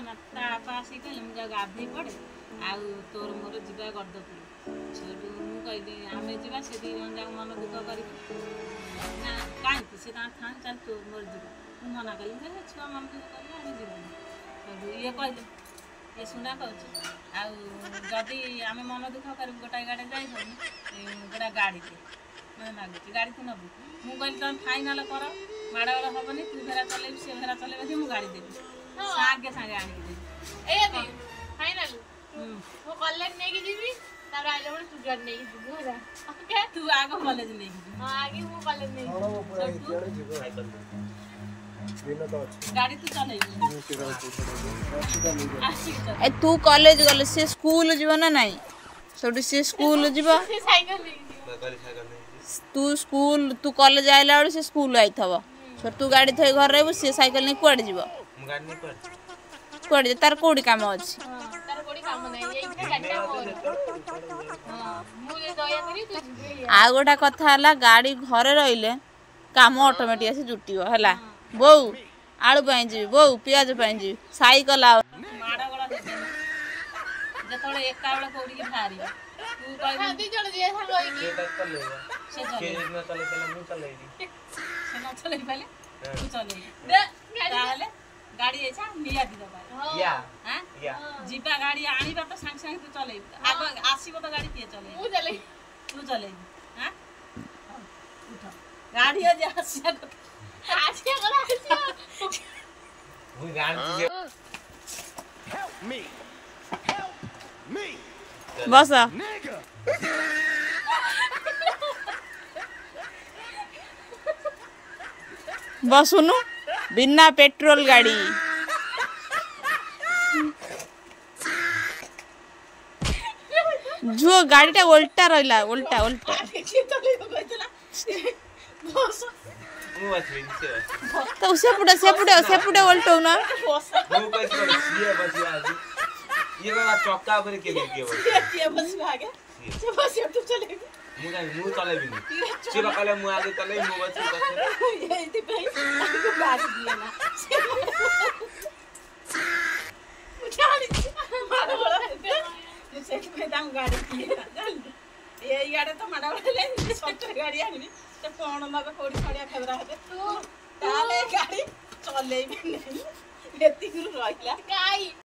ना ता पास ही कहले मुझे गाधी पड़े आउ तोर मोर जीवा गडदपुर सेठू मु कहली आमे जीवा से दी जन जाक मन दुख करी ना काई से ता था चल तोर मोर जीवा मु मना कली जे छुआ मन दुख करी आमे जीवा सेठू ये कहले ये सुना कहछ आउ जदी आमे मन दुख करी गोटाई गाडे जाई हनी गोटा गाड़ी के मैं मागुची गाड़ी तू नबू मु कहली तुम फाइनल कर माड़गड़ हेनी तू भेरा चलेबी से भेरा चलेबी मु गाड़ी देवी सागे सागे आनी देवी ए दी फाइनल वो कॉलेज नहीं की जीवी तार आइले बड़ तू गाड़ी नहीं की जीवी होला ओके तू आगो कॉलेज नहीं की हां आगे वो कॉलेज नहीं गाड़ी तू चलेबी ए तू कॉलेज गले से स्कूल जीव ना नहीं सोडी से स्कूल जीव साइकिल नहीं तू स्कूल तू कॉलेज आइला बेले से स्कूल आई थव सो तू गाड़ी थई घर रहबो से साइकिल नहीं कुआड जीव गाड़ी नहीं कुआड तार कोडी काम अछि तार कोडी काम नहीं एई गाड़ीटा मोर हां मुझे दया करी तू आ गोटा कथा हला गाड़ी घरे रहिले काम ऑटोमेटिक से जुटियो हला बौ आलू पाई जी बौ प्याज पाई जी साइकिल आ माड़गड़ दे जतोले एका बेला कोडी के भारी तू कहबी हां दी जण जे संग होई की से चले ना चले चले मु चलेगी से न चले पहले तू चले दे गाड़ी ताहले गाड़ी ऐसा निया दी दबा या हां या जीवा गाड़ी आनीबा तो संग संग तू चले आगो आसीबो तो गाड़ी के चले मु चले तू चले हां उठ गाड़ी जे आसिया आज के करा मु गाड़ी बस बसुनु बिना पेट्रोल गाड़ी जो गाड़ीटा उल्टा रहिला उल्टा उल्टा चले कहतला बस मु बसबी से तो सेपुटे उल्टो ना बस मु कैसे सीए बस आज ये बाबा चक्का करे के लिए ये बस भागे से बस तू चले मु चले भी सिर कले मु आगे चले मु बस ये इति पे आगो गाड़ी दिए ना उठाली माड़गड़ से के दाम गाड़ी दिए ना जल्दी ये याडे तो माड़गड़ ले सटर गाड़ी आनी से कोन लगे कोडी खड़िया खेबरा होते तू ताले गाड़ी चले भी नहीं एति गुरु रहिला काई